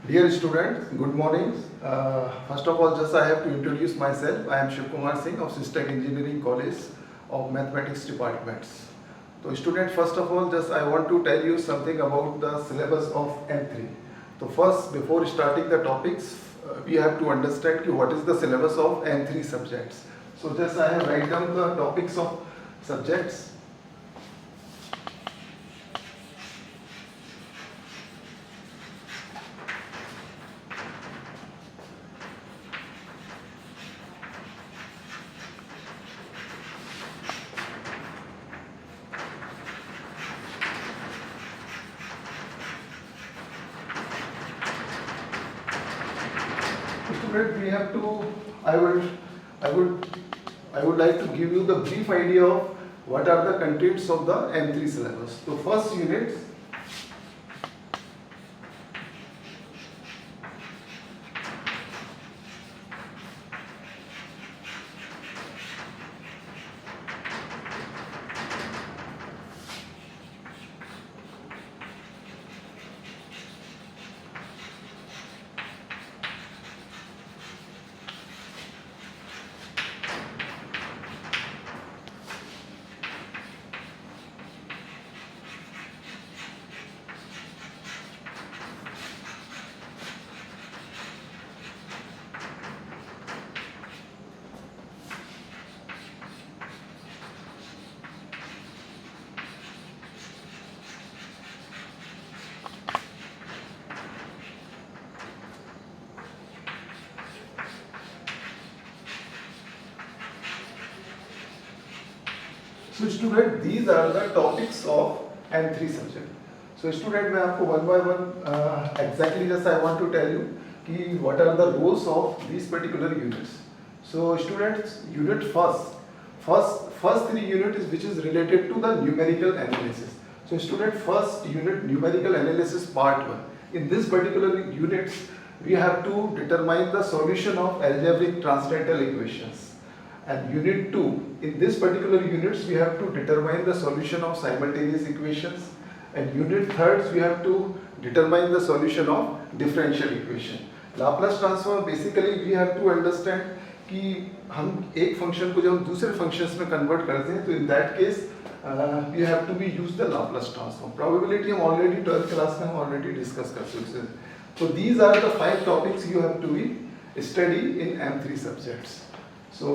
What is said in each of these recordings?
Dear students, good morning. First of all, just I have to introduce myself. I am Shiv Kumar Singh of System Engineering College of Mathematics Departments. So student, first of all, just I want to tell you something about the syllabus of M3. So first, before starting the topics, we have to understand what is the syllabus of M3 subjects. So just I have write down the topics of subjects. Student, we have to. I would, I would, I would like to give you the brief idea of what are the contents of the M3 syllabus. So first unit. So student, these are the topics of M3 subject. So student, मैं आपको one by one exactly just I want to tell you कि what are the roles of these particular units. So students, unit first three units which is related to the numerical analysis. So student, first unit numerical analysis part 1. In this particular units, we have to determine the solution of algebraic transcendental equations. And unit 2, in this particular units, we have to determine the solution of simultaneous equations. And unit 3, we have to determine the solution of differential equation. Laplace transform, basically we have to understand कि हम एक function को जब हम दूसरे functions में convert करते हैं तो in that case we have to be use the Laplace transform. Probability हम ऑलरेडी 12th क्लास में हम ऑलरेडी डिस्कस कर चुके हैं. So these are the 5 topics you have to be study in M3 subjects. So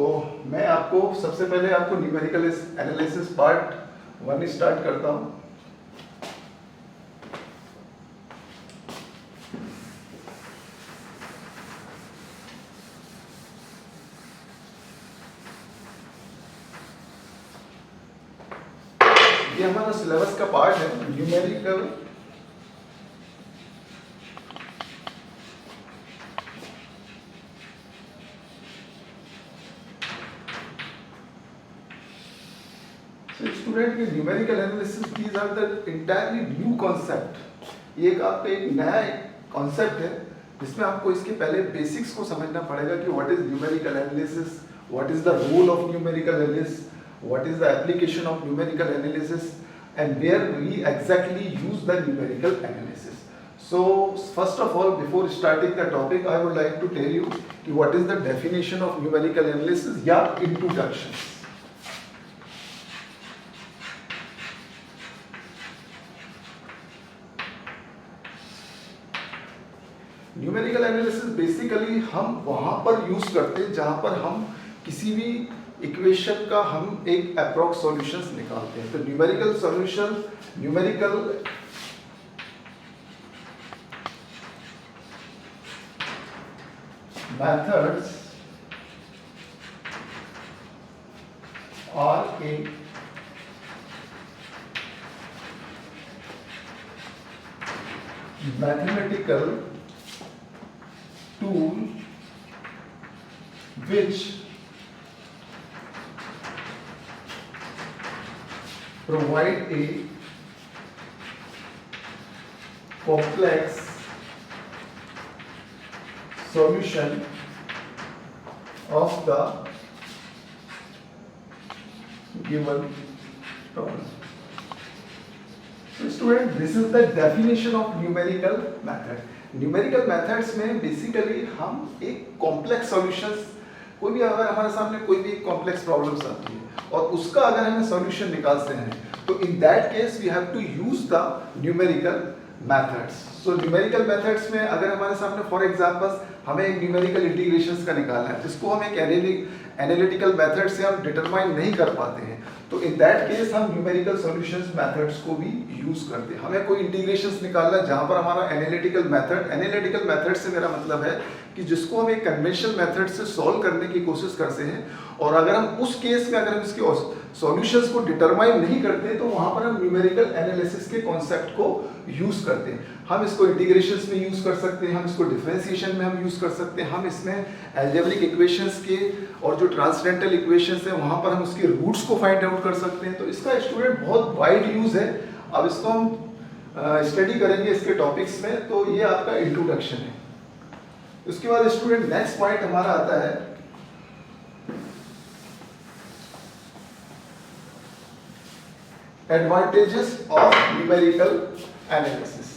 मैं आपको सबसे पहले आपको न्यूमेरिकल एनालिसिस पार्ट 1 स्टार्ट करता हूँ. ये हमारा सिलेबस का पार्ट है न्यूमेरिकल स्टूडेंट के numerical analysis these are the entirely new concept. ये एक आपका एक नया कॉन्सेप्ट है जिसमें आपको इसके पहले बेसिक्स को समझना पड़ेगा कि what is numerical analysis, what is the role of numerical analysis, what is the application of numerical analysis and where we exactly use the numerical analysis. So first of all, before starting the topic, I would like to tell you what is the definition of numerical analysis या introduction. Numerical analysis basically हम वहाँ पर use करते हैं जहाँ पर हम किसी भी इक्वेशन का हम एक अप्रॉक्स सॉल्यूशंस निकालते हैं. तो numerical solution, numerical methods are a mathematical tool which provide a complex solution of the given problem. So student, this is the definition of numerical method. Numerical methods में basically हम एक complex solutions, कोई भी अगर हमारे सामने कोई भी कॉम्प्लेक्स प्रॉब्लम्स आती है और उसका अगर हमें सॉल्यूशन निकालते हैं तो in that case we have to use the numerical methods. So numerical methods में अगर हमारे सामने फॉर एग्जांपल हमें एक न्यूमेरिकल इंटीग्रेशंस का निकालना है जिसको हम एक एनालिटिकल मेथड से हम डिटरमाइन नहीं कर पाते हैं, तो इन दैट केस हम न्यूमेरिकल सॉल्यूशंस मेथड्स को भी यूज करते हैं। हमें कोई इंटीग्रेशंस निकालना है जहां पर हमारा एनालिटिकल मेथड से मेरा मतलब है कि जिसको हम एक कन्वेंशनल मेथड से सॉल्व करने की कोशिश करते हैं, और अगर हम उस केस में अगर हम इसके सॉल्यूशंस को डिटरमाइन नहीं करते तो वहां पर हम न्यूमेरिकल एनालिसिस के कॉन्सेप्ट को यूज करते हैं। हम इसको इंटीग्रेशंस में यूज कर सकते हैं, हम इसको डिफरेंशिएशन में हम यूज कर सकते हैं, हम इसमें अलजेब्रिक इक्वेशंस के और जो ट्रांसेंडेंटल इक्वेशंस है वहां पर हम उसके रूट्स को फाइंड आउट कर सकते हैं। तो इसका स्टूडेंट बहुत वाइड यूज है। अब इसको हम स्टडी करेंगे इसके टॉपिक्स में, तो ये आपका इंट्रोडक्शन है। उसके बाद स्टूडेंट नेक्स्ट पॉइंट हमारा आता है advantages of numerical analysis।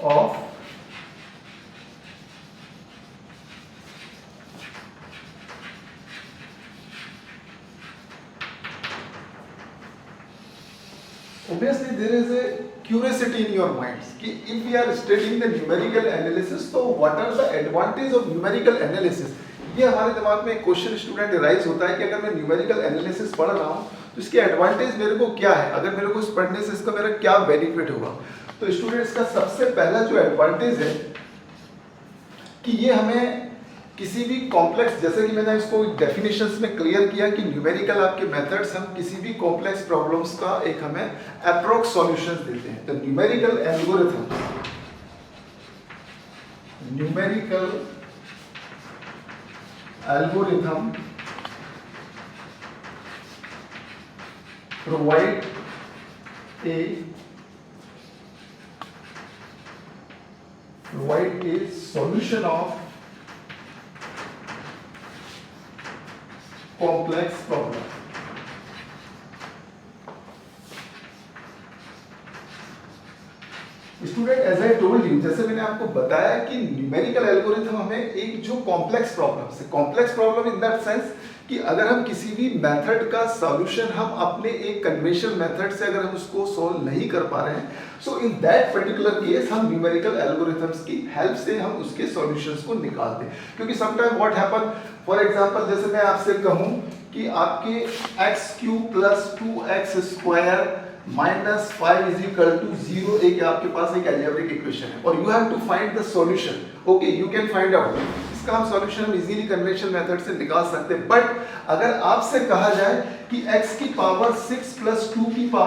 of obviously there is a curiosity in your minds कि if we are studying the numerical analysis तो what are the advantage of numerical analysis। ये हमारे दिमाग में एक क्वेश्चन स्टूडेंट राइज होता है कि अगर मैं न्यूमेरिकल एनालिसिस पढ़ रहा हूँ तो इसके एडवांटेज मेरे को क्या है, अगर मेरे को इस पढ़ने से इसका मेरा क्या बेनिफिट होगा। तो स्टूडेंट्स का सबसे पहला जो एडवांटेज है कि ये हमें किसी भी कॉम्प्लेक्स, जैसे कि मैंने इसको डेफिनेशंस में क्लियर किया कि न्यूमेरिकल आपके मेथड्स हम किसी भी कॉम्प्लेक्स प्रॉब्लम्स का एक हमें अप्रोक्स सॉल्यूशंस देते हैं। तो numerical algorithm provide a solution of complex problem। Student as I told you, जैसे मैंने आपको बताया कि न्यूमेरिकल एल्गोरिथम हमें एक जो complex problem in that sense कि अगर हम किसी भी मेथड का सॉल्यूशन हम अपने एक कन्वेंशनल मेथड से अगर हम उसको सॉल्व नहीं कर पा रहे हैं, सो इन दैट पर्टिकुलर केस हम न्यूमेरिकल एल्गोरिथम्स की हेल्प से हम उसके सॉल्यूशंस को निकालते हैं। क्योंकि sometime what happen, for example जैसे मैं आपसे कहूं कि आपके x³ + 2x² -5 = 0 एक आपके पास एक अलजेब्रिक इक्वेशन है और you have to find the solution. Okay, you can find out इसका हम सॉल्यूशन हम इजीली कन्वेंशनल मेथड से निकाल सकते हैं। बट अगर आपसे कहा जाए कि x⁻⁶ + 2⁵ -5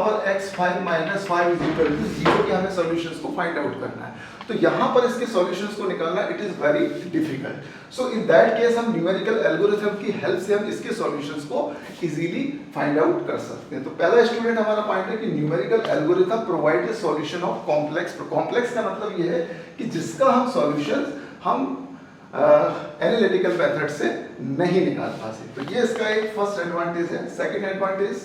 = 0 के हमें सॉल्यूशंस को फाइंड आउट करना है, तो यहां पर इसके सॉल्यूशंस को निकालना it is very difficult. So in that case हम न्यूमेरिकल एल्गोरिथम की हेल्प से हम इसके सॉल्यूशंस को इजीली फाइंड आउट कर सकते हैं। तो पहला स्टूडेंट हमारा पॉइंट है कि numerical algorithm provide a solution of complex. Complex का मतलब ये है कि जिसका हम सॉल्यूशन हम एनालिटिकल मेथड से नहीं निकाल पाते। तो ये इसका एक फर्स्ट एडवांटेज है। Second advantage,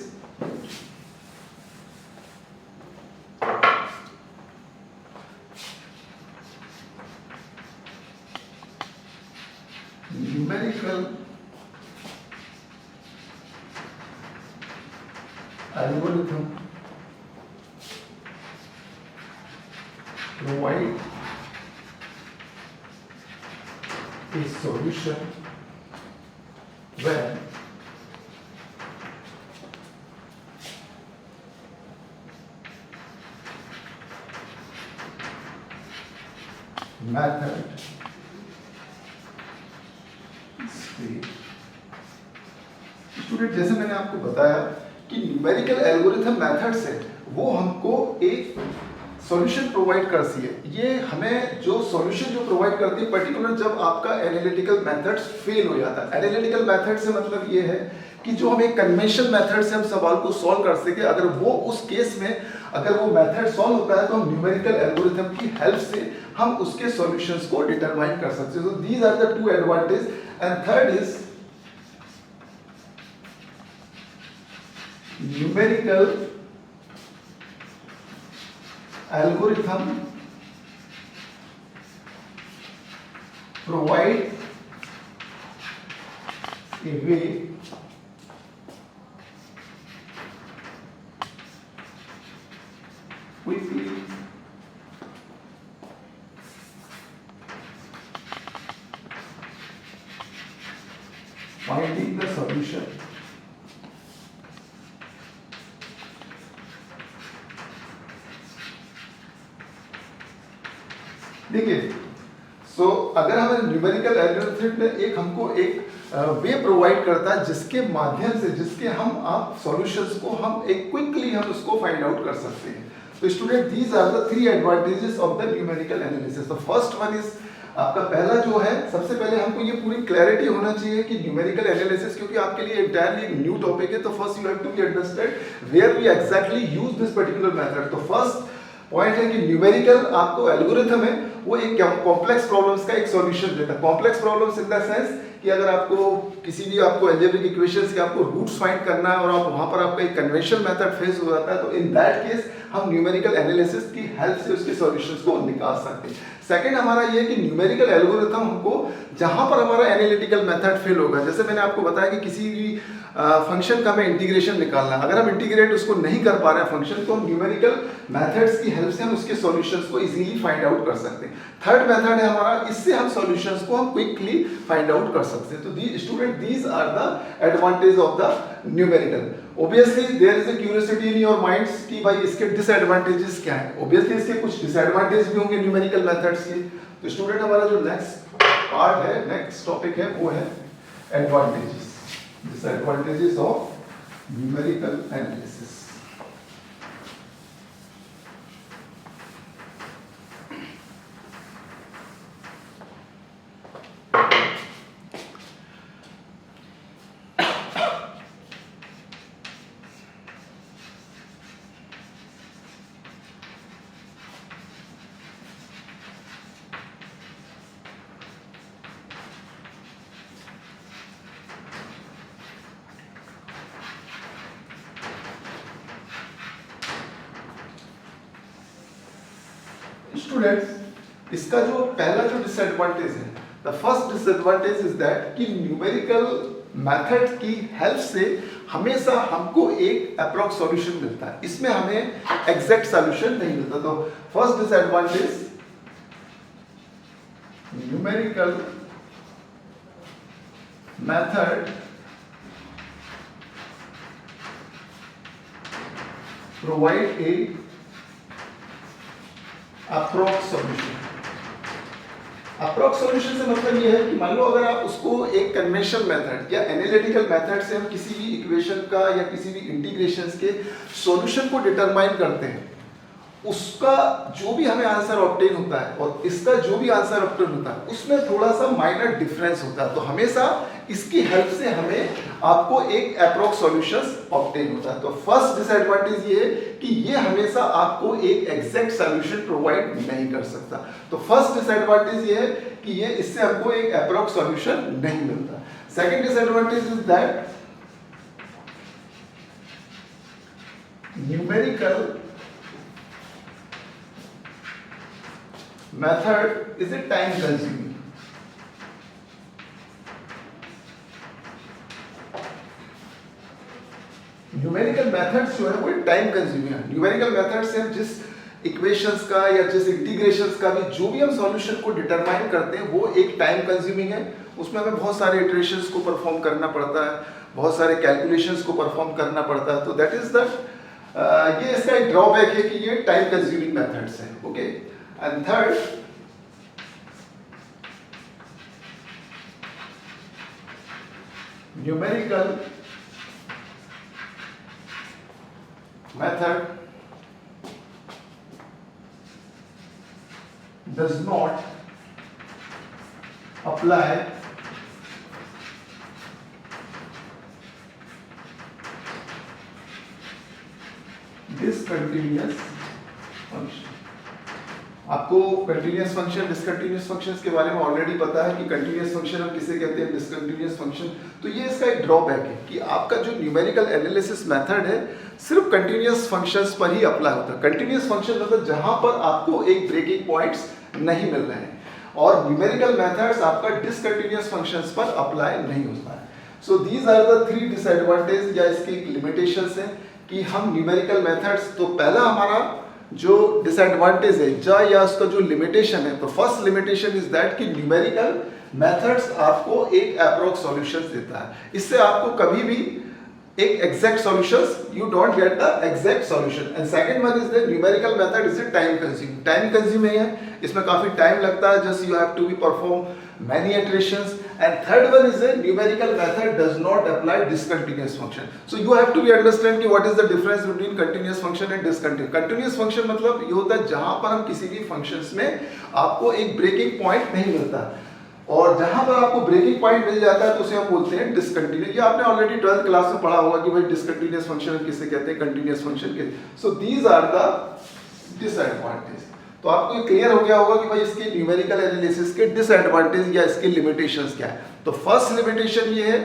numerical algorithm provide a solution when method student, जैसे मैंने आपको बताया कि न्यूमेरिकल एल्गोरिथम मेथड्स है वो हमको एक सॉल्यूशन प्रोवाइड करती है। ये हमें जो सॉल्यूशन जो प्रोवाइड करती है पर्टिकुलर जब आपका एनालिटिकल मेथड फेल हो जाता है। एनालिटिकल मेथड से मतलब ये है कि जो हम एक कन्वेंशनल मेथड से हम सवाल को सॉल्व कर सके, अगर वो उस केस में अगर वो मेथड सॉल्व होता है तो हम न्यूमेरिकल एल्गोरिथम की हेल्प से हम उसके सॉल्यूशंस को डिटरमाइन कर सकते हैं। So these are the two advantage. And third is numerical algorithm provide a way quickly finding the solution देखिए सो अगर हमें न्यूमेरिकल एल्गोरिथम में एक हमको एक वे प्रोवाइड करता है जिसके माध्यम से जिसके हम आप सॉल्यूशंस को हम एक क्विकली हम उसको फाइंड आउट कर सकते हैं तो student these are the three advantages of the numerical analysis the first one is आपका पहला जो है सबसे पहले हमको ये पूरी क्लैरिटी होना चाहिए कि न्यूमेरिकल एनालिसिस क्योंकि आपके लिए एंटायरली न्यू टॉपिक है तो first you have to be understand where we exactly use this particular method तो फर्स्ट पॉइंट है कि न्यूमेरिकल आपको एल्गोरिथम है वो एक कॉम्प्लेक्स प्रॉब्लम्स का एक सॉल्यूशन देता है complex problems in the sense कि अगर आपको किसी भी आपको अलजेब्रिक इक्वेशंस के आपको रूट्स फाइंड करना है और आप वहां पर आपका एक कन्वेंशनल मेथड फेस हो जाता है तो इन दैट केस हम न्यूमेरिकल एनालिसिस की हेल्प से उसके सॉल्यूशंस को निकाल सकते हैं सेकंड हमारा ये है कि न्यूमेरिकल एल्गोरिथम हमको जहां पर हमारा एनालिटिकल मेथड फेल होगा जैसे मैंने आपको बताया कि किसी भी फंक्शन का हमें इंटीग्रेशन निकालना है अगर हम इंटीग्रेट उसको नहीं कर पा रहे हैं फंक्शन तो हम न्यूमेरिकल मेथड्स की हेल्प से हम उसके सॉल्यूशंस को इजीली फाइंड आउट कर सकते हैं थर्ड मेथड है हमारा इससे हम सॉल्यूशंस को हम क्विकली फाइंड आउट कर सकते हैं तो the student these are the advantage of the numerical obviously there is a curiosity in your minds कि भाई इसके डिसएडवांटेजेस क्या हैं ऑब्वियसली इसके कुछ डिसएडवांटेज भी होंगे न्यूमेरिकल मेथड्स के तो स्टूडेंट हमारा जो नेक्स्ट पार्ट है नेक्स्ट टॉपिक है वो है advantages disadvantages of numerical analysis students इसका जो पहला जो डिसएडवांटेज है the first disadvantage is that कि न्यूमेरिकल मेथड की हेल्प से हमेशा हमको एक अप्रॉक्स सॉल्यूशन मिलता है इसमें हमें एग्जैक्ट सॉल्यूशन नहीं मिलता तो first disadvantage numerical method provide a approx solution approx solution से मतलब ये है कि मान लो अगर आप उसको एक कन्वेंशनल मेथड या एनालिटिकल मेथड से हम किसी भी इक्वेशन का या किसी भी इंटीग्रेशंस के सॉल्यूशन को डिटरमाइन करते हैं उसका जो भी हमें आंसर ऑब्टेन होता है और इसका जो भी आंसर ऑब्टेन होता है उसमें थोड़ा सा माइनर डिफरेंस होता है तो हमेशा इसकी हेल्प से हमें आपको एक अप्रॉक्स सॉल्यूशंस ऑब्टेन होता है तो फर्स्ट डिसएडवांटेज ये है कि ये हमेशा आपको एक एग्जैक्ट सॉल्यूशन प्रोवाइड नहीं कर सकता तो फर्स्ट डिसएडवांटेज ये है कि ये इससे हमको एक अप्रॉक्स सॉल्यूशन नहीं मिलता second disadvantage is that numerical method is a time consuming numerical methods जो है वो टाइम कंज्यूमिंग है न्यूमेरिकल मेथड से हम जिस इक्वेशंस का या जिस इंटीग्रेशंस का भी जो भी हम सॉल्यूशन को डिटरमाइन करते हैं वो एक टाइम कंज्यूमिंग है उसमें हमें बहुत सारे इटरेशंस को परफॉर्म करना पड़ता है बहुत सारे कैलकुलेशंस को परफॉर्म करना पड़ता है तो दैट इज द ये इसका एक ड्रॉबैक है कि ये टाइम कंज्यूमिंग मेथड्स हैं okay and third numerical method does not apply discontinuous function आपको कंटिन्यूअस फंक्शन डिसकंटिन्यूअस फंक्शंस के बारे में ऑलरेडी पता है कि कंटिन्यूअस फंक्शन हम किसे कहते हैं, डिसकंटिन्यूअस फंक्शन। तो ये इसका एक ड्रॉबैक है कि आपका जो न्यूमेरिकल एनालिसिस मेथड है सिर्फ कंटिन्यूअस फंक्शंस पर ही अप्लाई होता है। कंटिन्यूअस फंक्शन मतलब जहां पर आपको एक ब्रेकिंग पॉइंट्स नहीं मिल रहे हैं, और न्यूमेरिकल मेथड्स आपका डिसकंटिन्यूअस फंक्शंस पर अप्लाई नहीं होता है। So these are the 3 disadvantage या इसकी लिमिटेशंस हैं कि हम न्यूमेरिकल मेथड्स, तो पहला हमारा जो डिसएडवांटेज है या उसका जो लिमिटेशन है, तो फर्स्ट लिमिटेशन इज दैट कि न्यूमेरिकल मेथड्स आपको एक अप्रोक्स सॉल्यूशंस देता है। इससे आपको कभी भी एक exact solutions, you don't get the exact solution. And second one is the numerical method is time consuming है, इसमें काफी टाइम लगता है, just you have to be perform many iterations. And third one is a numerical method does not apply discontinuous function. So you have to be understand कि what is the difference between continuous function and discontinuous. Continuous function मतलब ये होता है जहां पर हम किसी भी functions में आपको एक breaking point नहीं मिलता, और जहां पर आपको ब्रेकिंग पॉइंट मिल जाता है तो उसे हम बोलते हैं डिसकंटिन्यूअस। ये आपने ऑलरेडी 12th क्लास में पढ़ा होगा कि भाई डिसकंटिन्यूअस फंक्शन किसे कहते हैं, कंटिन्यूअस फंक्शन के। So these are the disadvantage. तो आपको क्लियर हो गया होगा कि भाई इसके न्यूमेरिकल एनालिसिस के डिसएडवांटेज या इसके लिमिटेशंस क्या है। तो फर्स्ट लिमिटेशन ये है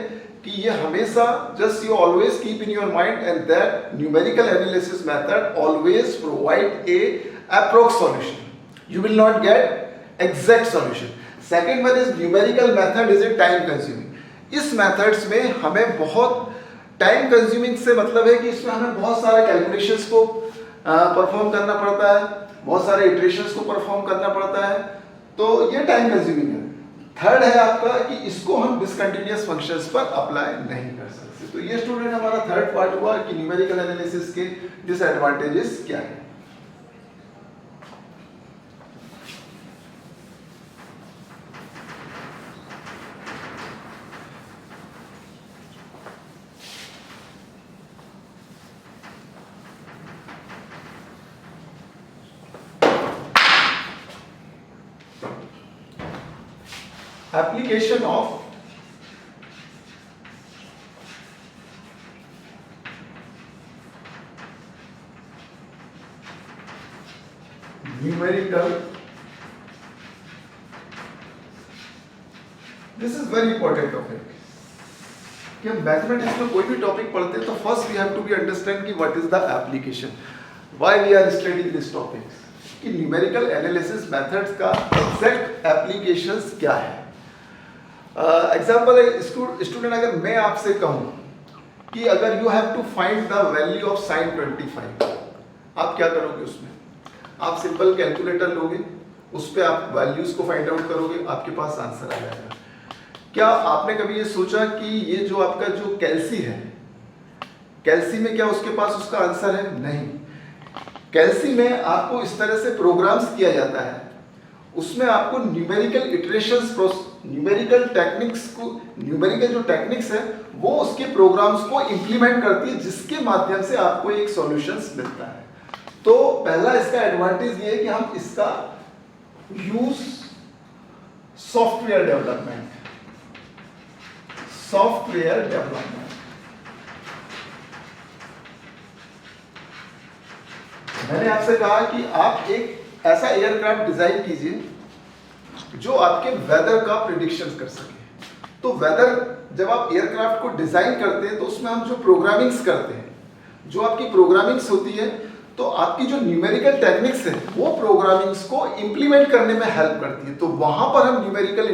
कि ये हमेशा, just you always keep in your mind and that numerical analysis method always provide a approx solution, you will not gate exact solution. Second one is numerical method is a time consuming. इस methods में हमें बहुत time consuming से मतलब है कि इसमें हमें बहुत सारे कैलकुलेशंस को परफॉर्म करना पड़ता है, बहुत सारे इटरेशंस को परफॉर्म करना पड़ता है, तो ये टाइम कंज्यूमिंग है। थर्ड है आपका कि इसको हम डिसकंटिन्यूअस फंक्शंस पर अप्लाई नहीं कर सकते। तो ये स्टूडेंट हमारा थर्ड पार्ट हुआ कि न्यूमेरिकल एनालिसिस के डिसएडवांटेजेस क्या है। Application of numerical, this is very important topic कि हम मैथमेटिक्स में कोई भी टॉपिक पढ़ते हैं तो first we have to be understand कि what is the application, why we are studying this topic, कि न्यूमेरिकल एनालिसिस मेथड्स का एग्जैक्ट एप्लीकेशंस क्या है। एग्जाम्पल स्टूडेंट, अगर मैं आपसे कहूं कि अगर you have to find the value of sin 25, आप क्या करोगे? उसमें आप सिंपल कैलकुलेटर लोगे, उस पर आप वैल्यूज को फाइंड आउट करोगे, आपके पास आंसर आ जाएगा। क्या आपने कभी ये सोचा कि ये जो आपका जो कैल्सी है, कैल्सी में क्या उसके पास उसका आंसर है? नहीं। कैल्सी में आपको इस तरह से प्रोग्राम्स किया जाता है, उसमें आपको न्यूमेरिकल इटरेशंस, न्यूमेरिकल टेक्निक्स को, न्यूमेरिकल जो टेक्निक्स है वो उसके प्रोग्राम्स को इंप्लीमेंट करती है, जिसके माध्यम से आपको एक सॉल्यूशंस मिलता है। तो पहला इसका एडवांटेज ये है कि हम इसका यूज सॉफ्टवेयर डेवलपमेंट, मैंने आपसे कहा कि आप एक ऐसा एयरक्राफ्ट डिजाइन कीजिए जो आपके वेदर का प्रिडिक्शन कर सके। तो वेदर, जब आप एयरक्राफ्ट को डिजाइन करते हैं तो उसमें हम जो प्रोग्रामिंग्स करते हैं, जो आपकी प्रोग्रामिंग्स होती है, तो आपकी जो न्यूमेरिकल टेक्निक्स है वो प्रोग्रामिंग्स को इंप्लीमेंट करने में हेल्प करती है। तो वहां पर हम न्यूमेरिकल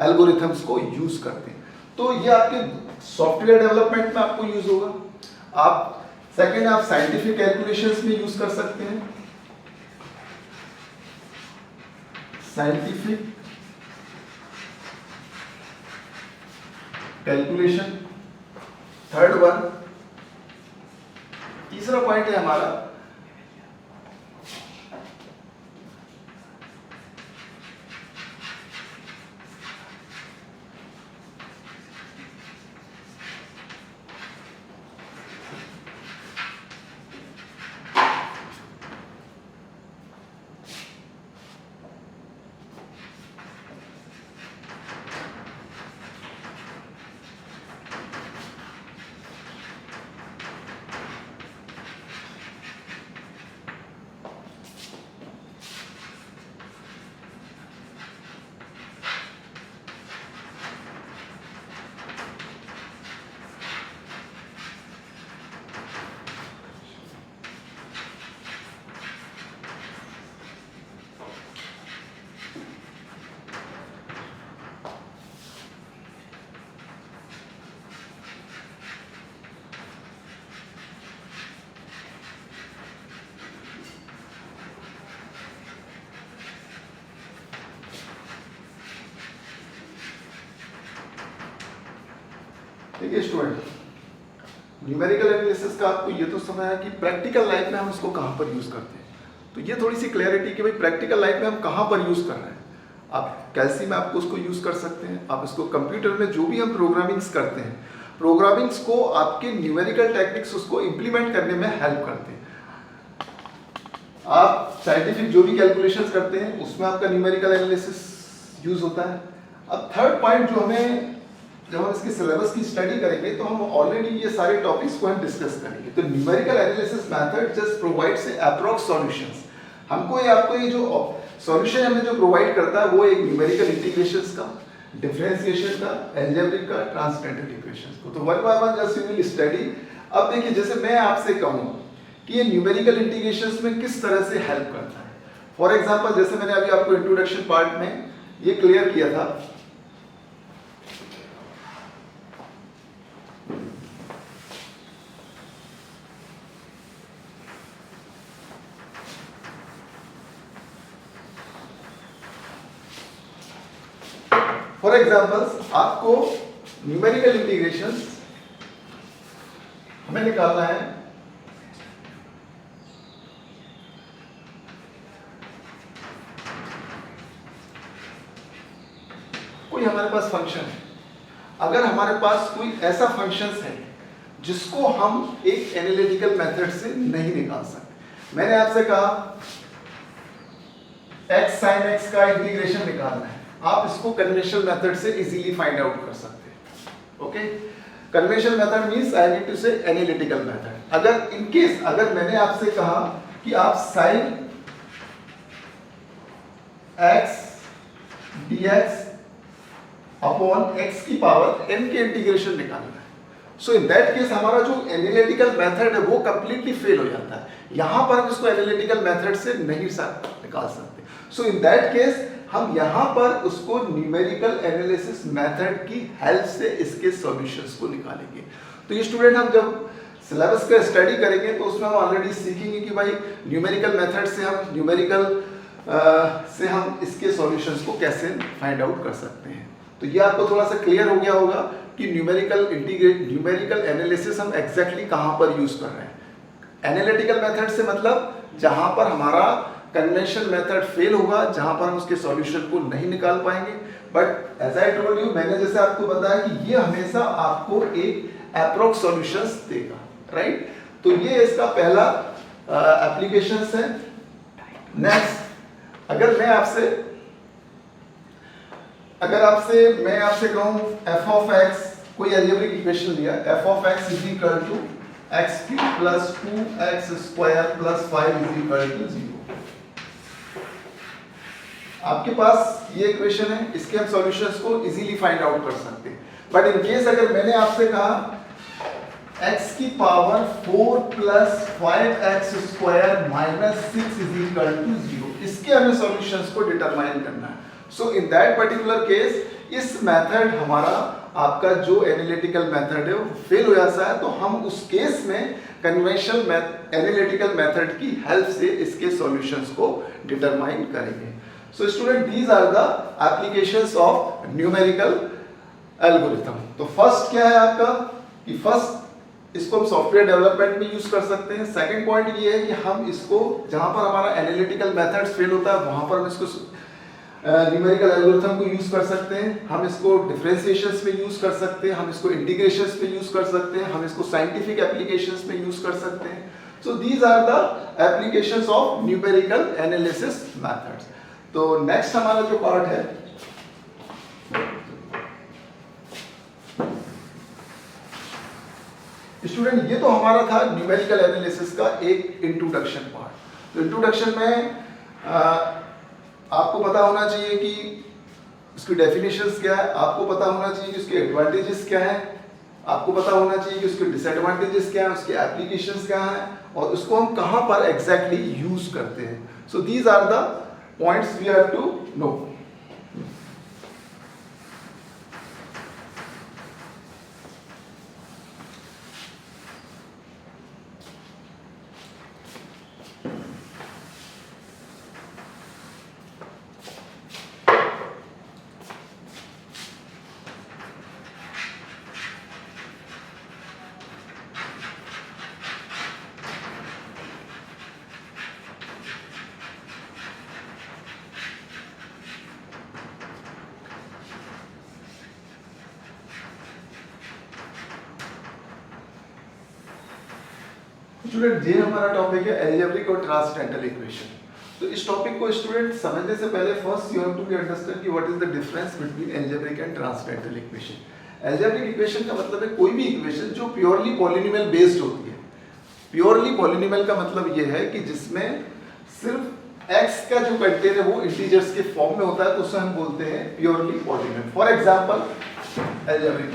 एल्गोरिथम्स को यूज करते हैं। तो ये आपके सॉफ्टवेयर डेवलपमेंट में आपको यूज होगा। आप सेकेंड, आप साइंटिफिक कैलकुलेशंस में यूज कर सकते हैं, साइंटिफिक कैलकुलेशन। थर्ड वन, तीसरा पॉइंट है हमारा ठीक है स्टूडेंट, न्यूमेरिकल एनालिसिस का आपको ये तो समझ आया कि प्रैक्टिकल लाइफ में हम इसको कहाँ पर यूज करते हैं। तो ये थोड़ी सी क्लैरिटी कि भाई प्रैक्टिकल लाइफ में हम कहाँ पर यूज कर रहे हैं। आप कैलसी में आपको उसको यूज कर सकते हैं, आप इसको कंप्यूटर में जो भी हम प्रोग्रामिंग्स करते हैं, प्रोग्रामिंग्स को आपके न्यूमेरिकल टेक्निक्स उसको इंप्लीमेंट करने में हेल्प करते हैं। आप साइंटिफिक जो भी कैलकुलेशंस करते हैं उसमें आपका न्यूमेरिकल एनालिसिस यूज होता है। अब थर्ड पॉइंट जो हमें, जब हम इसके सिलेबस की स्टडी करेंगे तो हम ऑलरेडी ये सारे टॉपिक्स को हम डिस्कस करेंगे। तो numerical analysis method just provides approx solutions. हमको ये आपको ये जो सॉल्यूशन हमें जो प्रोवाइड करता है वो एक न्यूमेरिकल इंटीग्रेशंस का, डिफरेंशिएशन का, अलजेब्रिक का, ट्रांसेंडेंटल इक्वेशंस को। तो one by one just you will study. अब देखिए, जैसे मैं आपसे कहूँ कि ये न्यूमेरिकल इंटीग्रेशंस में किस तरह से हेल्प करता है। फॉर एग्जांपल, जैसे मैंने अभी आपको इंट्रोडक्शन पार्ट में ये क्लियर किया था, फॉर एग्जाम्पल्स आपको न्यूमेरिकल इंटीग्रेशंस हमें निकालना है। कोई हमारे पास फंक्शन है, अगर हमारे पास कोई ऐसा फंक्शन है जिसको हम एक एनालिटिकल मेथड से नहीं निकाल सकते। मैंने आपसे कहा x sin x का इंटीग्रेशन निकालना है, आप इसको कन्वेंशनल मेथड से इजीली फाइंड आउट कर सकते हैं। Okay, conventional method means I need to say analytical method. अगर इन केस अगर मैंने आपसे कहा कि आप sin x dx upon x की पावर n के इंटीग्रेशन निकालना है, सो इन दैट केस हमारा जो एनालिटिकल मेथड है वो कंप्लीटली फेल हो जाता है। यहां पर हम इसको एनालिटिकल मेथड से नहीं निकाल सकते। सो इन दैट केस हम यहां पर उसको न्यूमेरिकल एनालिसिस मेथड की हेल्प से इसके सॉल्यूशंस को निकालेंगे। तो ये स्टूडेंट, हम जब सिलेबस का स्टडी करेंगे तो उसमें हम ऑलरेडी सीखेंगे कि भाई न्यूमेरिकल मेथड से हम इसके सॉल्यूशंस को कैसे फाइंड आउट कर सकते हैं। तो ये आपको थोड़ा सा क्लियर हो गया होगा कि न्यूमेरिकल एनालिसिस हम एग्जैक्टली कहां पर यूज कर रहे हैं। एनालिटिकल मेथड से मतलब जहां पर हमारा कन्वेंशनल मेथड फेल होगा, जहां पर हम उसके सॉल्यूशन को नहीं निकाल पाएंगे। But as I told you, मैंने जैसे आपको बताया कि ये हमेशा आपको एक अप्रोक्स सॉल्यूशंस देगा, राइट। तो ये इसका पहला एप्लीकेशंस है। नेक्स्ट, अगर मैं आपसे कहूं f of x, कोई अलजेब्रिक इक्वेशन दिया, f of x is equal to x cube plus 2x square plus 5 is equal to 0। आपके पास ये इक्वेशन है, इसके हम सॉल्यूशंस को इजीली फाइंड आउट कर सकते हैं। बट इन केस अगर मैंने आपसे कहा x की power 4 plus 5x square minus 6 is equal to 0, इसके हमें सॉल्यूशंस को डिटरमाइन करना है। So in that particular case इस मेथड हमारा आपका जो एनालिटिकल मेथड है वो फेल हो जाता है, तो हम उस केस में कन्वेंशनल एनालिटिकल मेथड की हेल्प से इसके सॉल्यूशंस को डिटरमाइन करेंगे। So student, these are the applications of numerical algorithm. तो फर्स्ट क्या है आपका कि फर्स्ट इसको हम सॉफ्टवेयर डेवलपमेंट में यूज कर सकते हैं। सेकंड पॉइंट ये है कि हम इसको जहां पर हमारा एनालिटिकल मेथड फेल होता है वहां पर हम इसको न्यूमेरिकल एल्गोरिथम को यूज कर सकते हैं। हम इसको डिफरेंशिएशंस में यूज कर सकते हैं, हम इसको इंटीग्रेशंस में यूज कर सकते हैं, हम इसको साइंटिफिक एप्लीकेशंस में यूज कर सकते हैं। So these are the applications of numerical analysis methods. तो नेक्स्ट हमारा जो पार्ट है, स्टूडेंट, ये तो हमारा था न्यूमेरिकल एनालिसिस का एक इंट्रोडक्शन पार्ट। तो इंट्रोडक्शन में आपको पता होना चाहिए कि उसकी डेफिनेशंस क्या है, आपको पता होना चाहिए कि उसके एडवांटेजेस क्या है, आपको पता होना चाहिए कि उसके डिसएडवांटेजेस क्या है, उसके एप्लीकेशंस क्या है और उसको हम कहां पर एग्जैक्टली यूज करते हैं। So these are the points we have to know. Student ये हमारा टॉपिक है एल्जेब्रिक और ट्रांसेंडेंटल इक्वेशन। तो इस टॉपिक को स्टूडेंट समझने से पहले first you have to be understand कि what is the difference between algebraic and transcendental equation. Algebraic equation का मतलब है कोई भी इक्वेशन जो प्योरली पॉलिनोमियल बेस्ड होती है। प्योरली पॉलिनोमियल का मतलब ये है कि जिसमें सिर्फ x का जो कंटेंट है वो इंटीजर्स के फॉर्म में होता है, तो उसे हम बोलते हैं purely polynomial. For example algebraic